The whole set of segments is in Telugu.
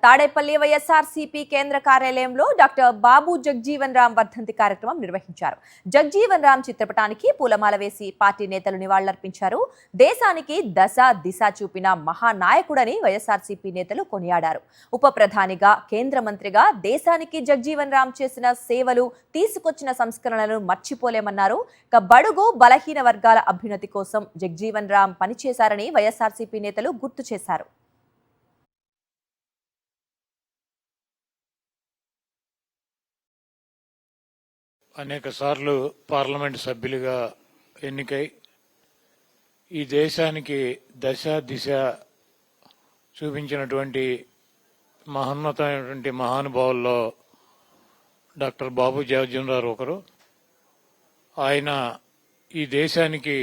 తాడేపల్లి వైఎస్ఆర్సీపీ కేంద్ర కార్యాలయంలో డాక్టర్ బాబు జగ్జీవన్ రామ్ వర్ధంతి కార్యక్రమం నిర్వహించారు. జగ్జీవన్ రామ్ చిత్రపటానికి పూలమాల వేసి పార్టీ నేతలు నివాళులర్పించారు. దేశానికి దశ దిశ చూపిన మహానాయకుడని వైఎస్ఆర్సీపీ నేతలు కొనియాడారు. ఉప ప్రధానిగా, కేంద్ర మంత్రిగా దేశానికి జగ్జీవన్ రామ్ చేసిన సేవలు, తీసుకొచ్చిన సంస్కరణలను మర్చిపోలేమన్నారు. బడుగు బలహీన వర్గాల అభ్యున్నతి కోసం జగ్జీవన్ రామ్ పనిచేశారని వైఎస్ఆర్సీపీ నేతలు గుర్తు చేశారు. అనేక సార్లు పార్లమెంట్ సభ్యులుగా ఎన్నికై ఈ దేశానికి దశ దిశ చూపించినటువంటి మహోన్నతమైనటువంటి మహానుభావుల్లో డాక్టర్ బాబు జగ్జీవన్ రామ్ ఒకరు. ఆయన ఈ దేశానికి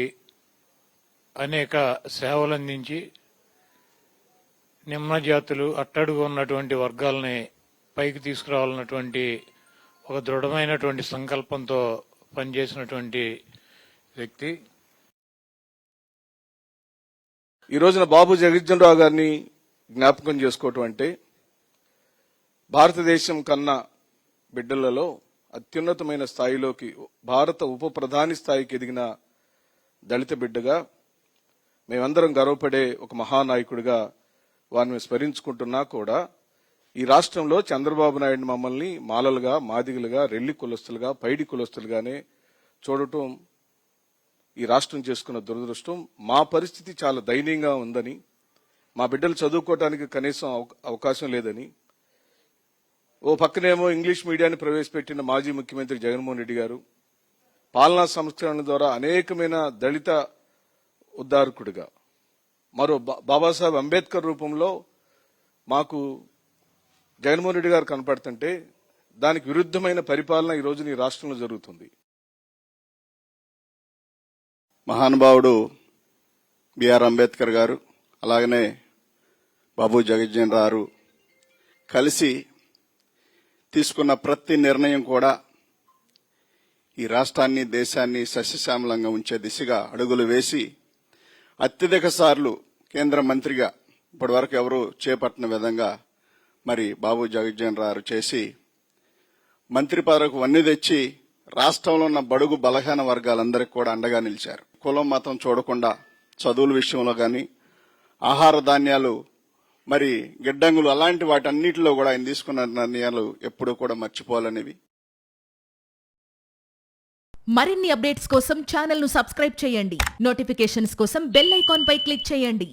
అనేక సేవలు అందించి నిమ్న జాతులు, అట్టడుగు ఉన్నటువంటి వర్గాలని పైకి తీసుకురావాలన్నటువంటి ఒక దృఢమైనటువంటి సంకల్పంతో పనిచేసినటువంటి వ్యక్తి. ఈ రోజున బాబు జగ్జీవన్ రామ్ గారిని జ్ఞాపకం చేసుకోవటం అంటే భారతదేశం కన్నా బిడ్డలలో అత్యున్నతమైన స్థాయిలోకి, భారత ఉప ప్రధాని స్థాయికి ఎదిగిన దళిత బిడ్డగా మేమందరం గర్వపడే ఒక మహానాయకుడిగా వారిని స్మరించుకుంటున్నా కూడా ఈ రాష్ట్రంలో చంద్రబాబు నాయుడు మమ్మల్ని మాలలుగా, మాదిగలుగా, రెల్లి కులస్తులుగా, పైడి కులస్తులుగానే చూడటం ఈ రాష్ట్రం చేసుకున్న దురదృష్టం. మా పరిస్థితి చాలా దయనీయంగా ఉందని, మా బిడ్డలు చదువుకోవటానికి కనీసం అవకాశం లేదని, ఓ పక్కనేమో ఇంగ్లీష్ మీడియాన్ని ప్రవేశపెట్టిన మాజీ ముఖ్యమంత్రి జగన్మోహన్ రెడ్డి గారు పాలనా సంస్కరణ ద్వారా అనేకమైన దళిత ఉద్ధారకుడిగా, మరో బాబాసాహెబ్ అంబేద్కర్ రూపంలో మాకు జగన్మోహన్ రెడ్డి గారు కనపడుతుంటే దానికి విరుద్ధమైన పరిపాలన ఈ రోజున ఈ రాష్ట్రంలో జరుగుతుంది. మహానుభావుడు బిఆర్ అంబేద్కర్ గారు, అలాగనే బాబు జగ్జీవన్ రామ్ కలిసి తీసుకున్న ప్రతి నిర్ణయం కూడా ఈ రాష్ట్రాన్ని, దేశాన్ని సస్యశ్యామలంగా ఉంచే దిశగా అడుగులు వేసి అత్యధిక సార్లు కేంద్ర మంత్రిగా ఇప్పటి వరకు ఎవరు చేపట్టిన విధంగా మరి బాబు జగ్జీవన్ రామ్ చేసి మంత్రి పదవికి వన్నె తెచ్చి రాష్ట్రంలో ఉన్న బడుగు బలహీన వర్గాలందరికీ కూడా అండగా నిలిచారు. కులం మతం చూడకుండా చదువుల విషయంలో కానీ, ఆహార ధాన్యాలు, మరి గిడ్డంగులు, అలాంటి వాటన్నిటిలో కూడా ఆయన తీసుకున్న నిర్ణయాలు ఎప్పుడూ కూడా మర్చిపోవాలనేవి. మరిన్ని అప్డేట్స్ కోసం ఛానల్ ను సబ్స్క్రైబ్ చేయండి. నోటిఫికేషన్స్ కోసం బెల్ ఐకాన్ పై క్లిక్ చేయండి.